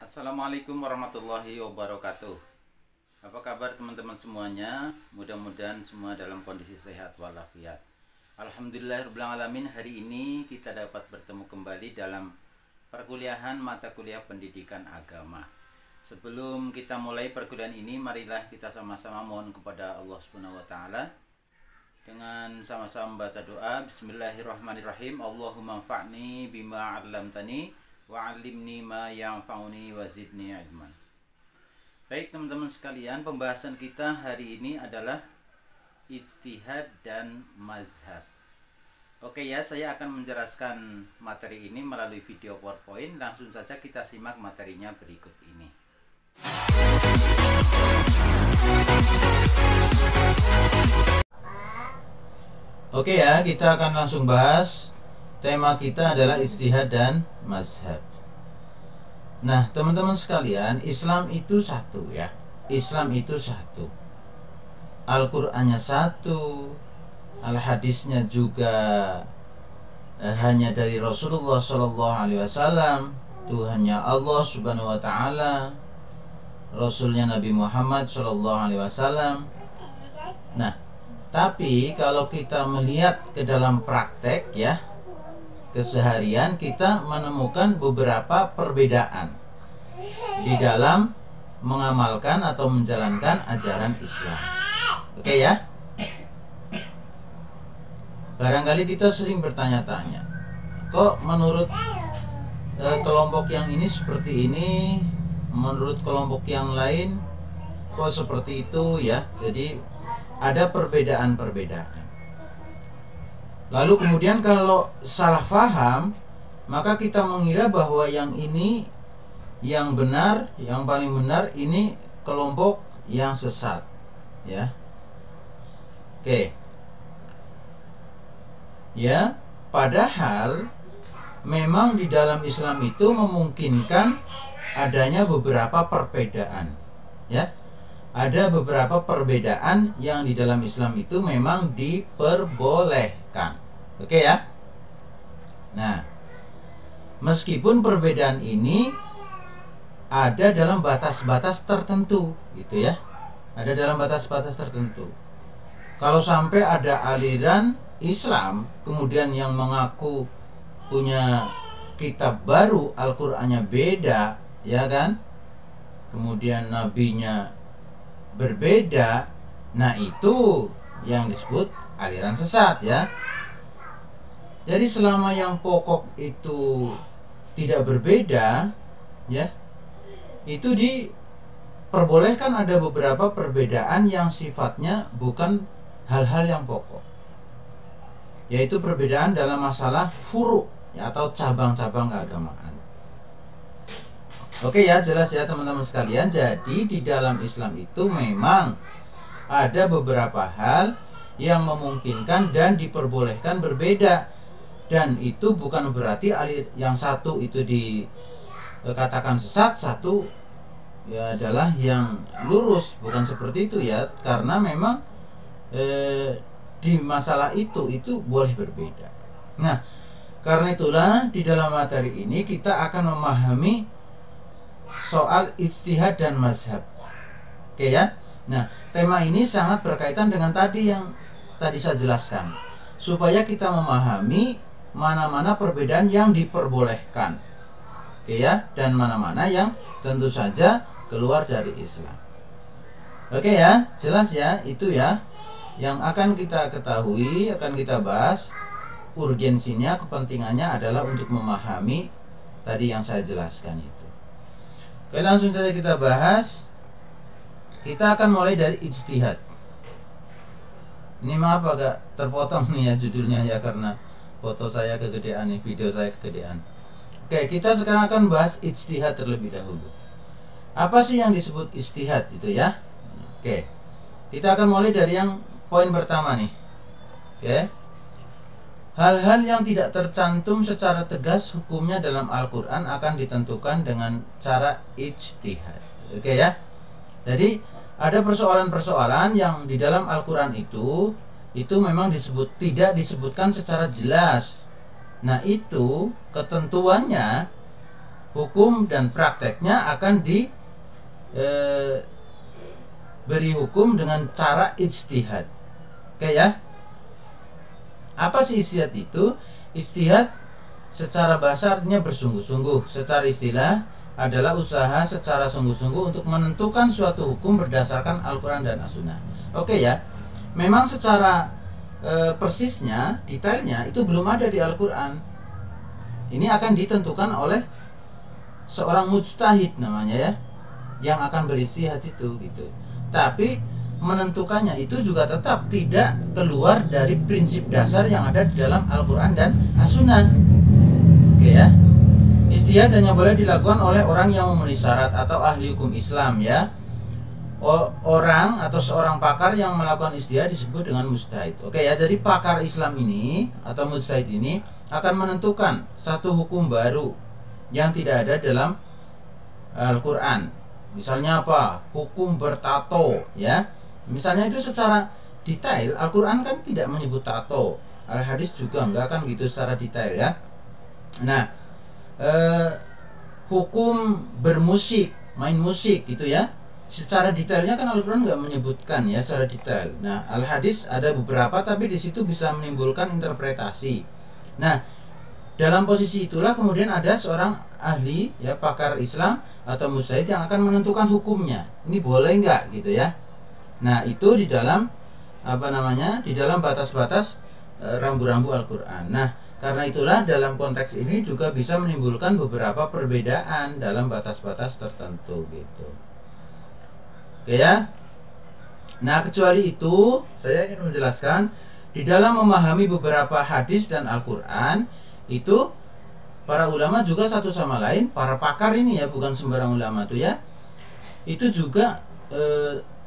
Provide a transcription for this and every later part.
Assalamualaikum warahmatullahi wabarakatuh. Apa kabar teman-teman semuanya? Mudah-mudahan semua dalam kondisi sehat walafiat. Alhamdulillahirrahmanirrahim. Hari ini kita dapat bertemu kembali dalam perkuliahan mata kuliah pendidikan agama. Sebelum kita mulai perkuliahan ini, marilah kita sama-sama mohon kepada Allah Subhanahu wa taala dengan sama-sama membaca doa. Bismillahirrahmanirrahim. Allahumma anfa'ni bima 'allamtani wa'allimni ma yanfa'uni wa zidni ilman. Baik teman-teman sekalian, pembahasan kita hari ini adalah ijtihad dan mazhab. Oke ya, saya akan menjelaskan materi ini melalui video PowerPoint. Langsung saja kita simak materinya berikut ini. Oke ya, kita akan langsung bahas. Tema kita adalah ijtihad dan mazhab. Nah, teman-teman sekalian, Islam itu satu ya. Islam itu satu. Al-Qur'annya satu. Al-hadisnya juga hanya dari Rasulullah SAW. Tuhannya Allah Subhanahu wa taala. Rasulnya Nabi Muhammad SAW. Nah, tapi kalau kita melihat ke dalam praktek ya, keseharian, kita menemukan beberapa perbedaan di dalam mengamalkan atau menjalankan ajaran Islam. Oke ya. Barangkali kita sering bertanya-tanya, kok menurut kelompok yang ini seperti ini, menurut kelompok yang lain kok seperti itu ya. Jadi ada perbedaan-perbedaan. Lalu kemudian kalau salah paham, maka kita mengira bahwa yang ini yang benar, yang paling benar, ini kelompok yang sesat ya. Oke. Ya, padahal memang di dalam Islam itu memungkinkan adanya beberapa perbedaan ya. Ada beberapa perbedaan yang di dalam Islam itu memang diperbolehkan. Oke ya. Nah, meskipun perbedaan ini ada dalam batas-batas tertentu gitu ya. Ada dalam batas-batas tertentu. Kalau sampai ada aliran Islam kemudian yang mengaku punya kitab baru, Al-Qur'annya beda, ya kan? Kemudian nabinya berbeda, nah itu yang disebut aliran sesat ya. Jadi selama yang pokok itu tidak berbeda ya, itu diperbolehkan ada beberapa perbedaan yang sifatnya bukan hal-hal yang pokok, yaitu perbedaan dalam masalah furu ya, atau cabang-cabang keagamaan. Oke ya, jelas ya teman-teman sekalian. Jadi di dalam Islam itu memang ada beberapa hal yang memungkinkan dan diperbolehkan berbeda. Dan itu bukan berarti yang satu itu dikatakan sesat, satu ya adalah yang lurus. Bukan seperti itu ya. Karena memang di masalah itu boleh berbeda. Nah, karena itulah di dalam materi ini kita akan memahami soal ijtihad dan mazhab. Oke ya. Nah, tema ini sangat berkaitan dengan tadi yang tadi saya jelaskan, supaya kita memahami mana-mana perbedaan yang diperbolehkan. Oke ya, dan mana-mana yang tentu saja keluar dari Islam. Oke ya, jelas ya, itu ya yang akan kita ketahui, akan kita bahas. Urgensinya, kepentingannya adalah untuk memahami tadi yang saya jelaskan itu. Oke, langsung saja kita bahas. Kita akan mulai dari ijtihad. Ini maaf agak terpotong nih ya judulnya ya, karena foto saya kegedean nih, video saya kegedean. Oke, kita sekarang akan bahas ijtihad terlebih dahulu. Apa sih yang disebut ijtihad itu ya? Oke, kita akan mulai dari yang poin pertama nih. Oke. Hal-hal yang tidak tercantum secara tegas hukumnya dalam Al-Quran akan ditentukan dengan cara ijtihad. Oke ya. Jadi ada persoalan-persoalan yang di dalam Al-Quran itu memang tidak disebutkan secara jelas. Nah itu ketentuannya hukum dan prakteknya akan beri hukum dengan cara ijtihad. Oke ya. Apa sih ijtihad itu? Ijtihad secara bahasa artinya bersungguh-sungguh. Secara istilah adalah usaha secara sungguh-sungguh untuk menentukan suatu hukum berdasarkan Al-Quran dan As-Sunnah. Oke ya. Memang secara persisnya, detailnya itu belum ada di Al-Quran. Ini akan ditentukan oleh seorang mujtahid namanya ya, yang akan beristihad itu gitu. Tapi menentukannya itu juga tetap tidak keluar dari prinsip dasar yang ada di dalam Al-Quran dan As-Sunnah. Oke ya. Ijtihad hanya boleh dilakukan oleh orang yang memenuhi syarat atau ahli hukum Islam ya. Orang atau seorang pakar yang melakukan ijtihad disebut dengan mujtahid. Oke ya, jadi pakar Islam ini atau mujtahid ini akan menentukan satu hukum baru yang tidak ada dalam Al-Quran. Misalnya apa? Hukum bertato ya. Misalnya itu secara detail Al-Quran kan tidak menyebut tato, Al-Hadis juga enggak kan gitu secara detail ya. Nah, hukum bermusik, main musik gitu ya, secara detailnya kan Al-Quran enggak menyebutkan ya secara detail. Nah, Al-Hadis ada beberapa tapi di situ bisa menimbulkan interpretasi. Nah, dalam posisi itulah kemudian ada seorang ahli ya, pakar Islam atau mujtahid yang akan menentukan hukumnya. Ini boleh enggak gitu ya. Nah, itu di dalam di dalam batas-batas rambu-rambu Al-Quran. Nah, karena itulah dalam konteks ini juga bisa menimbulkan beberapa perbedaan dalam batas-batas tertentu gitu. Oke ya. Nah, kecuali itu saya ingin menjelaskan di dalam memahami beberapa hadis dan Al-Quran itu para ulama juga satu sama lain, para pakar ini ya, bukan sembarang ulama tuh ya, itu juga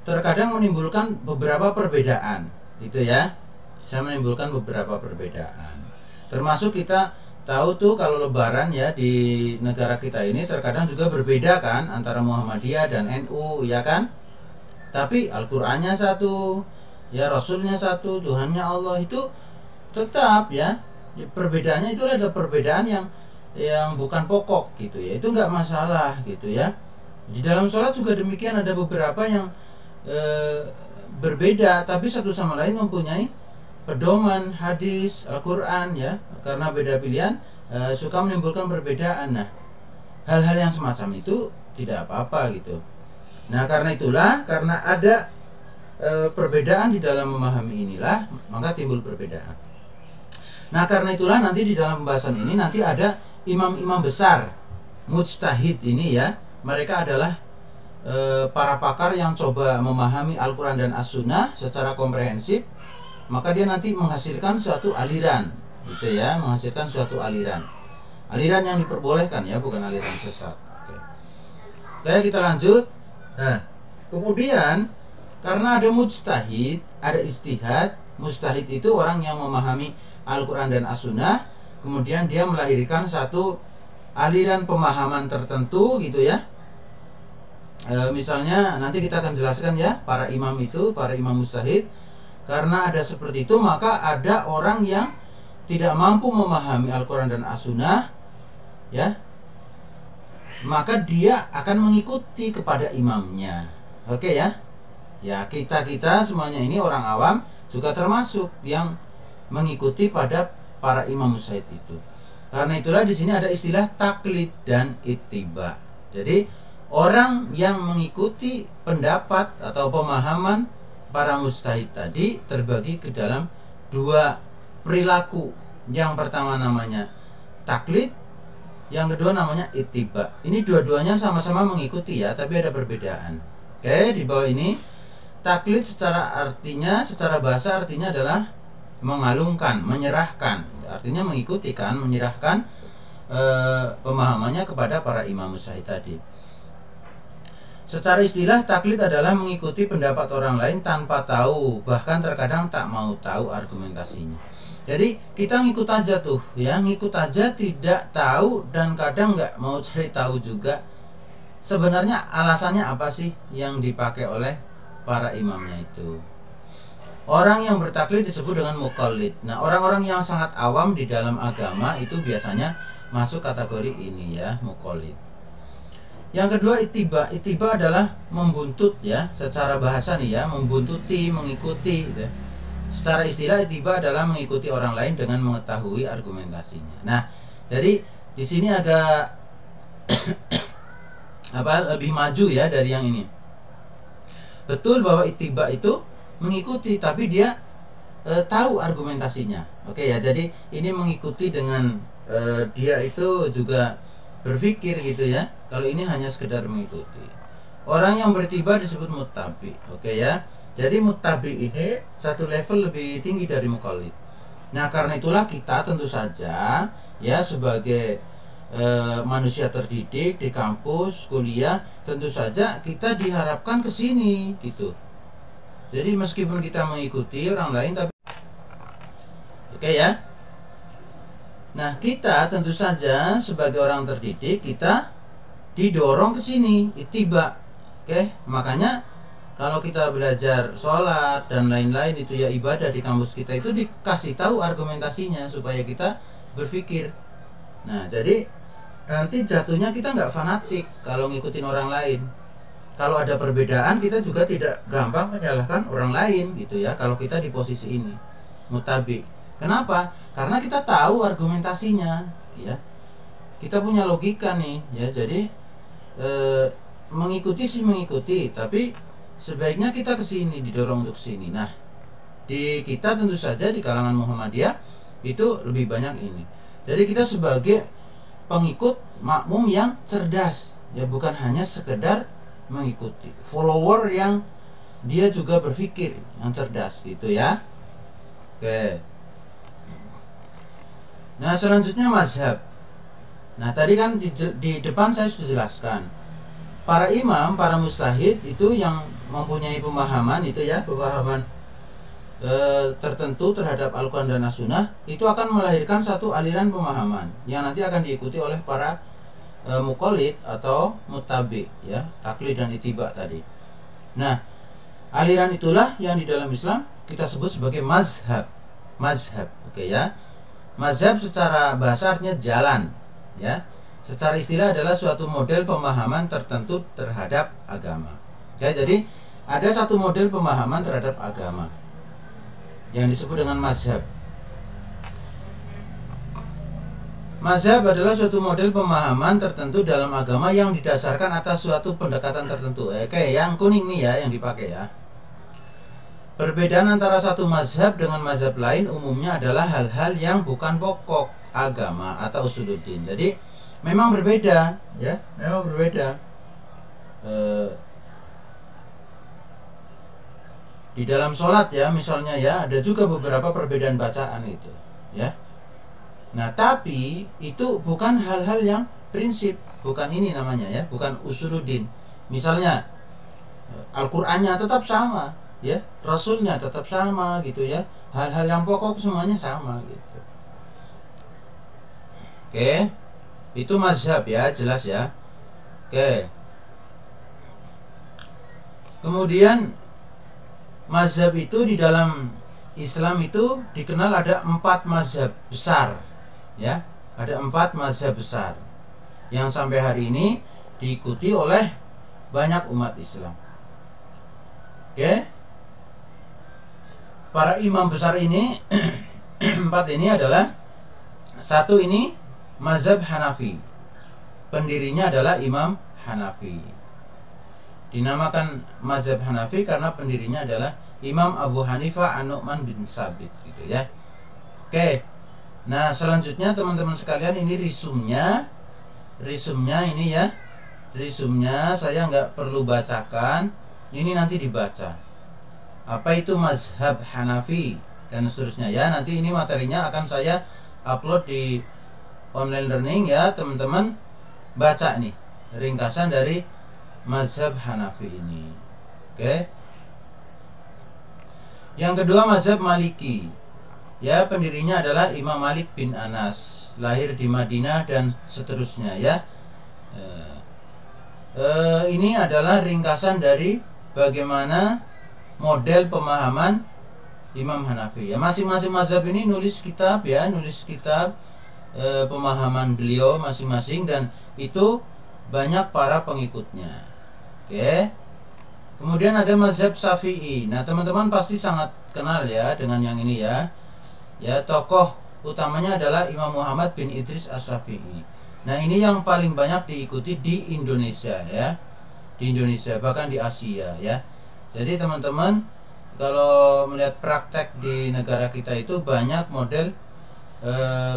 terkadang menimbulkan beberapa perbedaan gitu ya. Bisa menimbulkan beberapa perbedaan. Termasuk kita tahu tuh kalau lebaran ya di negara kita ini terkadang juga berbeda kan antara Muhammadiyah dan NU ya kan. Tapi Al-Qur'annya satu, ya Rasulnya satu, Tuhannya Allah, itu tetap ya. Perbedaannya itu adalah perbedaan yang bukan pokok gitu ya. Itu nggak masalah gitu ya. Di dalam sholat juga demikian, ada beberapa yang berbeda tapi satu sama lain mempunyai pedoman hadis Al-Quran ya. Karena beda pilihan suka menimbulkan perbedaan. Nah, hal-hal yang semacam itu tidak apa-apa gitu. Nah, karena itulah, karena ada perbedaan di dalam memahami inilah, maka timbul perbedaan. Nah, karena itulah nanti di dalam pembahasan ini nanti ada imam-imam besar mujtahid ini ya. Mereka adalah para pakar yang coba memahami Al-Quran dan As-Sunnah secara komprehensif. Maka dia nanti menghasilkan suatu aliran gitu ya, menghasilkan suatu aliran yang diperbolehkan ya, bukan aliran sesat. Oke, kita lanjut. Nah, kemudian karena ada mujtahid, ada ijtihad. Mujtahid itu orang yang memahami Al-Quran dan As-Sunnah, kemudian dia melahirkan satu aliran pemahaman tertentu gitu ya. Misalnya nanti kita akan jelaskan ya, para imam itu, para imam mujtahid. Karena ada seperti itu, maka ada orang yang tidak mampu memahami Al-Quran dan As-Sunnah ya, maka dia akan mengikuti kepada imamnya. Oke ya. Ya, kita semuanya ini orang awam juga termasuk yang mengikuti pada para imam mujtahid itu. Karena itulah di sini ada istilah taklid dan ittiba. Jadi orang yang mengikuti pendapat atau pemahaman para mujtahid tadi terbagi ke dalam dua perilaku. Yang pertama namanya taklid, yang kedua namanya ittiba. Ini dua-duanya sama-sama mengikuti ya, tapi ada perbedaan. Oke, di bawah ini taklid secara bahasa artinya adalah mengalungkan, menyerahkan. Artinya mengikuti kan, menyerahkan pemahamannya kepada para imam mujtahid tadi. Secara istilah taklid adalah mengikuti pendapat orang lain tanpa tahu, bahkan terkadang tak mau tahu argumentasinya. Jadi kita ngikut aja tuh ya, ngikut aja, tidak tahu dan kadang nggak mau cari tahu juga. Sebenarnya alasannya apa sih yang dipakai oleh para imamnya itu? Orang yang bertaklid disebut dengan muqallid. Nah, orang-orang yang sangat awam di dalam agama itu biasanya masuk kategori ini ya, muqallid. Yang kedua ittiba. Ittiba adalah membuntut ya, secara bahasa nih ya, membuntuti, mengikuti gitu. Secara istilah ittiba adalah mengikuti orang lain dengan mengetahui argumentasinya. Nah, jadi di sini agak lebih maju ya dari yang ini. Betul bahwa ittiba itu mengikuti, tapi dia tahu argumentasinya. Oke ya, jadi ini mengikuti dengan dia itu juga berpikir gitu ya. Kalau ini hanya sekedar mengikuti. Orang yang bertiba disebut muttabi. Oke ya. Jadi muttabi ini satu level lebih tinggi dari muqallid. Nah, karena itulah kita tentu saja ya sebagai manusia terdidik di kampus, kuliah, tentu saja kita diharapkan ke sini gitu. Jadi meskipun kita mengikuti orang lain tapi oke ya. Nah, kita tentu saja sebagai orang terdidik kita didorong ke sini, ittiba. Oke, makanya kalau kita belajar sholat dan lain-lain itu ya ibadah di kampus kita itu dikasih tahu argumentasinya supaya kita berpikir. Nah, jadi nanti jatuhnya kita nggak fanatik kalau ngikutin orang lain. Kalau ada perbedaan kita juga tidak gampang menyalahkan orang lain gitu ya. Kalau kita di posisi ini muttabi. Kenapa? Karena kita tahu argumentasinya ya. Kita punya logika nih ya. Jadi mengikuti sih mengikuti, tapi sebaiknya kita ke sini, didorong untuk sini. Nah, di kita tentu saja di kalangan Muhammadiyah itu lebih banyak ini. Jadi kita sebagai pengikut makmum yang cerdas ya, bukan hanya sekedar mengikuti, follower yang dia juga berpikir yang cerdas gitu ya. Oke. Nah, selanjutnya mazhab. Nah, tadi kan di depan saya sudah jelaskan. Para imam, para mujtahid itu yang mempunyai pemahaman itu ya, pemahaman tertentu terhadap Al-Quran dan As-Sunnah, itu akan melahirkan satu aliran pemahaman yang nanti akan diikuti oleh para muqallid atau muttabi ya, taklid dan ittiba tadi. Nah, aliran itulah yang di dalam Islam kita sebut sebagai mazhab. Mazhab, oke ya. Mazhab secara bahasa artinya jalan ya. Secara istilah adalah suatu model pemahaman tertentu terhadap agama. Oke, jadi ada satu model pemahaman terhadap agama yang disebut dengan mazhab. Mazhab adalah suatu model pemahaman tertentu dalam agama yang didasarkan atas suatu pendekatan tertentu. Oke, yang kuning nih ya yang dipakai ya. Perbedaan antara satu mazhab dengan mazhab lain umumnya adalah hal-hal yang bukan pokok agama atau usuluddin. Jadi memang berbeda ya, memang berbeda. Di dalam sholat ya misalnya ya, ada juga beberapa perbedaan bacaan itu ya. Nah, tapi itu bukan hal-hal yang prinsip, bukan ini namanya ya, bukan usuluddin. Misalnya Al-Qur'annya tetap sama ya, Rasulnya tetap sama gitu ya, hal-hal yang pokok semuanya sama gitu. Oke, itu mazhab ya, jelas ya. Oke. Kemudian mazhab itu di dalam Islam itu dikenal ada 4 mazhab besar ya, ada 4 mazhab besar yang sampai hari ini diikuti oleh banyak umat Islam. Oke, para imam besar ini 4 ini adalah, satu ini mazhab Hanafi, pendirinya adalah Imam Hanafi. Dinamakan mazhab Hanafi karena pendirinya adalah Imam Abu Hanifah An-Nu'man bin Sabit gitu ya. Oke. Nah, selanjutnya teman-teman sekalian ini risumnya ini ya. Risumnya saya nggak perlu bacakan, ini nanti dibaca. Apa itu mazhab Hanafi dan seterusnya ya. Nanti ini materinya akan saya upload di online learning ya, teman-teman baca nih ringkasan dari mazhab Hanafi ini. Oke. Yang kedua mazhab Maliki. Ya, pendirinya adalah Imam Malik bin Anas, lahir di Madinah dan seterusnya ya. Ini adalah ringkasan dari bagaimana model pemahaman Imam Hanafi ya. Masing-masing mazhab ini nulis kitab ya, nulis kitab pemahaman beliau masing-masing, dan itu banyak para pengikutnya. Oke. Kemudian ada mazhab Syafi'i. Nah, teman-teman pasti sangat kenal ya dengan yang ini ya. Ya, tokoh utamanya adalah Imam Muhammad bin Idris Asy-Syafi'i. Nah, ini yang paling banyak diikuti di Indonesia ya. Di Indonesia, bahkan di Asia ya. Jadi teman-teman, kalau melihat praktek di negara kita itu banyak model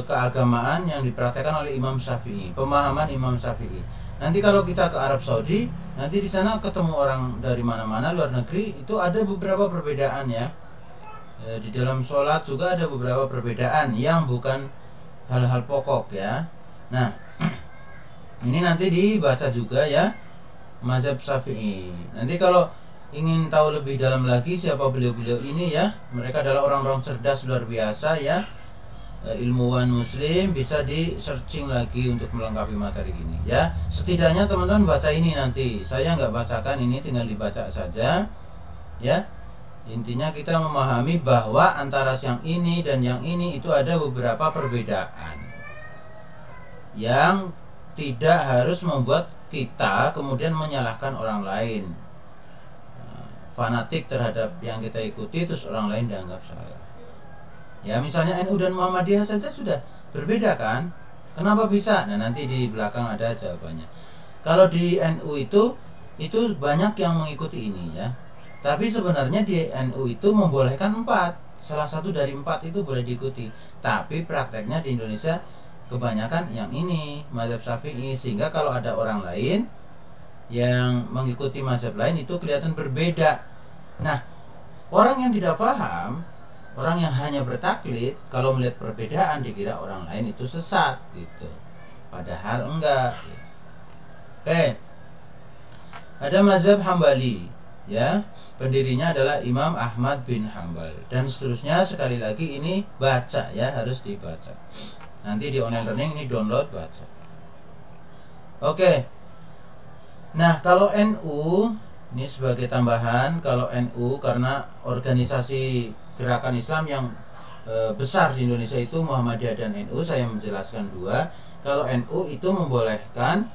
keagamaan yang dipraktekkan oleh Imam Syafi'i, pemahaman Imam Syafi'i. Nanti kalau kita ke Arab Saudi, nanti di sana ketemu orang dari mana-mana luar negeri, itu ada beberapa perbedaan ya. Di dalam sholat juga ada beberapa perbedaan yang bukan hal-hal pokok ya. Nah, ini nanti dibaca juga ya, mazhab Syafi'i. Nanti kalau ingin tahu lebih dalam lagi siapa beliau-beliau ini ya, mereka adalah orang-orang cerdas luar biasa ya, ilmuwan muslim, bisa di searching lagi untuk melengkapi materi ini ya. Setidaknya teman-teman baca ini, nanti saya nggak bacakan ini, tinggal dibaca saja ya. Intinya kita memahami bahwa antara yang ini dan yang ini itu ada beberapa perbedaan yang tidak harus membuat kita kemudian menyalahkan orang lain, fanatik terhadap yang kita ikuti terus orang lain dianggap salah. Ya, misalnya NU dan Muhammadiyah saja sudah berbeda kan? Kenapa bisa? Nah, nanti di belakang ada jawabannya. Kalau di NU itu banyak yang mengikuti ini ya. Tapi sebenarnya di NU itu membolehkan 4. Salah satu dari 4 itu boleh diikuti. Tapi prakteknya di Indonesia kebanyakan yang ini, mazhab Syafi'i, sehingga kalau ada orang lain yang mengikuti mazhab lain itu kelihatan berbeda. Nah, orang yang tidak paham, orang yang hanya bertaklid, kalau melihat perbedaan dikira orang lain itu sesat gitu. Padahal enggak. Oke. Ada mazhab Hambali ya. Pendirinya adalah Imam Ahmad bin Hambal dan seterusnya. Sekali lagi ini baca ya, harus dibaca. Nanti di online learning ini download, baca. Oke. Nah, kalau NU ini sebagai tambahan, kalau NU karena organisasi gerakan Islam yang besar di Indonesia itu Muhammadiyah dan NU, saya menjelaskan dua. Kalau NU itu membolehkan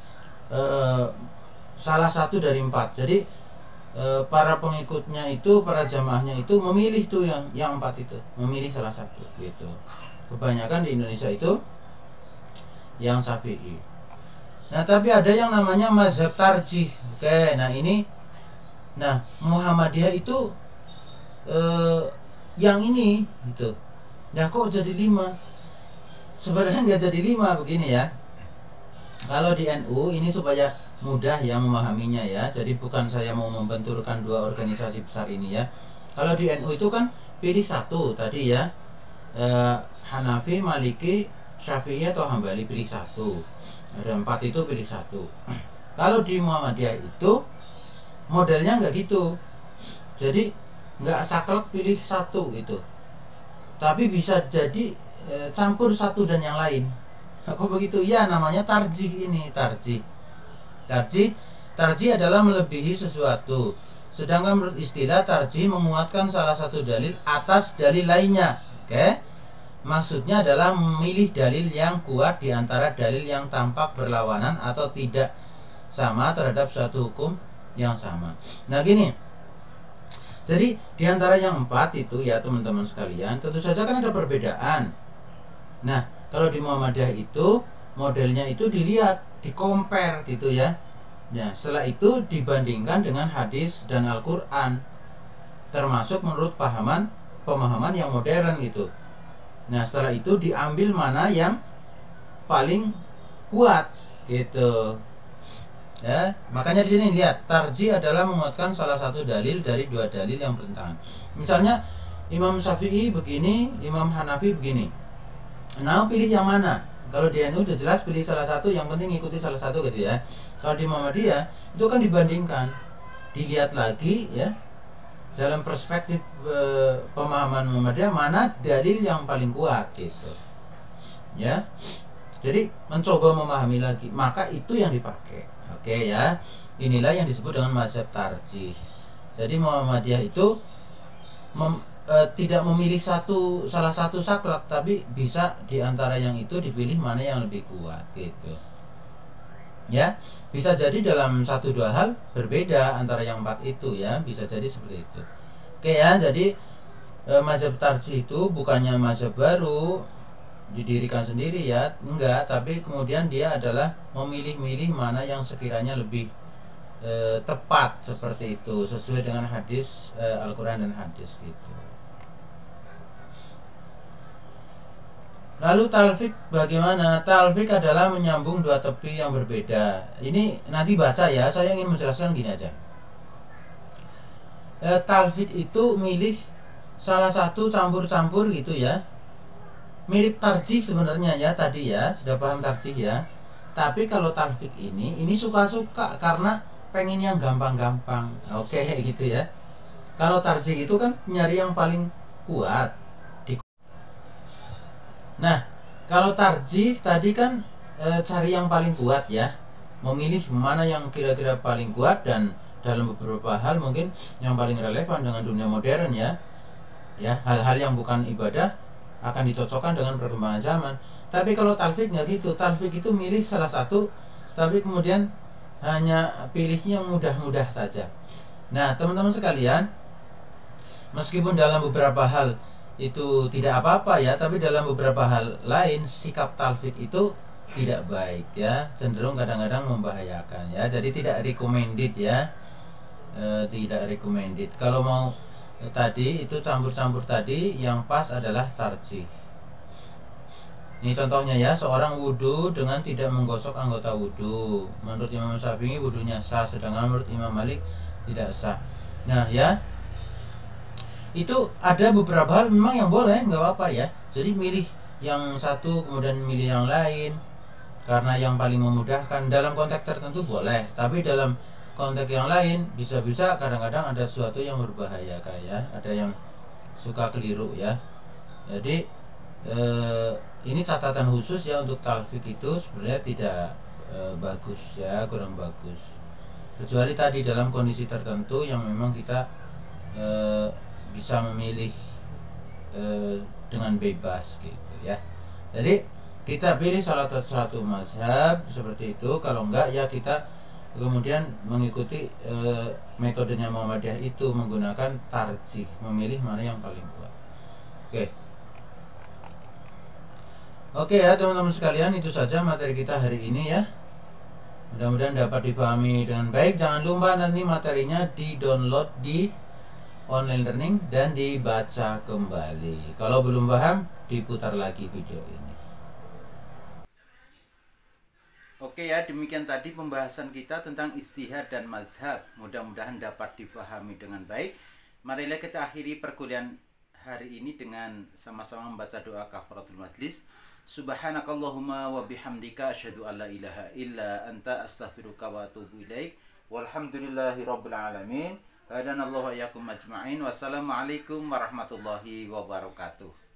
salah satu dari 4. Jadi para pengikutnya itu, para jamaahnya itu memilih tuh yang 4 itu, memilih salah satu gitu. Kebanyakan di Indonesia itu yang Syafi'i. Nah, tapi ada yang namanya mazhab tarjih. Oke, nah ini, nah Muhammadiyah itu yang ini gitu. Nah, kok jadi 5? Sebenarnya nggak jadi 5 begini ya. Kalau di NU ini supaya mudah ya memahaminya ya. Jadi bukan saya mau membenturkan dua organisasi besar ini ya. Kalau di NU itu kan pilih satu tadi ya, Hanafi, Maliki, Syafi'i atau Hambali, pilih satu. Ada 4 itu pilih satu. Kalau di Muhammadiyah itu modelnya nggak gitu. Jadi nggak saklek pilih satu gitu, tapi bisa jadi campur satu dan yang lain. Kok begitu? Ya, namanya tarjih ini. Tarjih adalah melebihi sesuatu. Sedangkan menurut istilah tarjih menguatkan salah satu dalil atas dalil lainnya. Oke? Maksudnya adalah memilih dalil yang kuat di antara dalil yang tampak berlawanan atau tidak sama terhadap suatu hukum yang sama. Nah, gini. Jadi di antara yang 4 itu ya teman-teman sekalian, tentu saja kan ada perbedaan. Nah, kalau di Muhammadiyah itu modelnya itu dilihat, di-compare gitu ya. Nah, setelah itu dibandingkan dengan hadis dan Al-Qur'an, termasuk menurut pemahaman yang modern gitu. Nah, setelah itu diambil mana yang paling kuat gitu. Ya, makanya di sini lihat, tarjih adalah menguatkan salah satu dalil dari 2 dalil yang bertentangan. Misalnya Imam Syafi'i begini, Imam Hanafi begini. Nah, pilih yang mana? Kalau di NU udah jelas pilih salah satu, yang penting ikuti salah satu gitu ya. Kalau di Muhammadiyah itu kan dibandingkan, dilihat lagi ya, dalam perspektif pemahaman Muhammadiyah mana dalil yang paling kuat gitu. Ya. Jadi mencoba memahami lagi, maka itu yang dipakai. Oke ya, inilah yang disebut dengan mazhab tarjih. Jadi Muhammadiyah itu tidak memilih salah satu saklek, tapi bisa diantara yang itu dipilih mana yang lebih kuat gitu ya. Bisa jadi dalam satu dua hal berbeda antara yang empat itu ya, bisa jadi seperti itu. Oke ya, jadi mazhab tarjih itu bukannya mazhab baru didirikan sendiri ya, enggak, tapi kemudian dia adalah memilih-milih mana yang sekiranya lebih tepat seperti itu, sesuai dengan hadis Al-Quran dan hadis gitu. Lalu talfik bagaimana? Talfik adalah menyambung dua tepi yang berbeda. Ini nanti baca ya, saya ingin menjelaskan gini aja. Talfik itu milih salah satu campur-campur gitu ya. Mirip tarjih sebenarnya ya tadi ya, sudah paham tarjih ya. Tapi kalau talfik ini suka-suka karena pengen yang gampang-gampang. Oke gitu ya. Kalau tarjih itu kan nyari yang paling kuat. Nah, kalau tarjih tadi kan cari yang paling kuat ya, memilih mana yang kira-kira paling kuat, dan dalam beberapa hal mungkin yang paling relevan dengan dunia modern ya. Ya, hal-hal yang bukan ibadah akan dicocokkan dengan perkembangan zaman. Tapi kalau talfik nggak gitu. Talfik itu milih salah satu, tapi kemudian hanya pilihnya yang mudah-mudah saja. Nah, teman-teman sekalian, meskipun dalam beberapa hal itu tidak apa-apa ya, tapi dalam beberapa hal lain sikap talfik itu tidak baik ya, cenderung kadang-kadang membahayakan ya. Jadi tidak recommended ya, tidak recommended. Kalau mau tadi itu campur-campur tadi, yang pas adalah tarjih. Ini contohnya ya, seorang wudhu dengan tidak menggosok anggota wudhu. Menurut Imam Syafi'i wudhunya sah, sedangkan menurut Imam Malik tidak sah. Nah ya, itu ada beberapa hal memang yang boleh, nggak apa-apa ya. Jadi milih yang satu kemudian milih yang lain karena yang paling memudahkan dalam konteks tertentu boleh, tapi dalam konteks yang lain bisa-bisa kadang-kadang ada sesuatu yang berbahaya kayak ada yang suka keliru ya. Jadi ini catatan khusus ya, untuk talfik itu sebenarnya tidak bagus ya, kurang bagus, kecuali tadi dalam kondisi tertentu yang memang kita bisa memilih dengan bebas gitu ya. Jadi kita pilih salah satu mazhab seperti itu. Kalau enggak ya kita kemudian mengikuti metodenya Muhammadiyah itu, menggunakan tarjih, memilih mana yang paling kuat. Oke ya teman-teman sekalian, itu saja materi kita hari ini ya. Mudah-mudahan dapat dipahami dengan baik. Jangan lupa nanti materinya di-download di online learning dan dibaca kembali. Kalau belum paham, diputar lagi video ini. Oke ya, demikian tadi pembahasan kita tentang ijtihad dan mazhab. Mudah-mudahan dapat dipahami dengan baik. Marilah kita akhiri perkuliahan hari ini dengan sama-sama membaca doa kafaratul majlis. Subhanakallahumma wa bihamdika asyhadu an la ilaha illa anta astaghfiruka wa atubu ilaik. Walhamdulillahi rabbil alamin. Dan Allah yakum majma'in. Wassalamualaikum warahmatullahi wabarakatuh.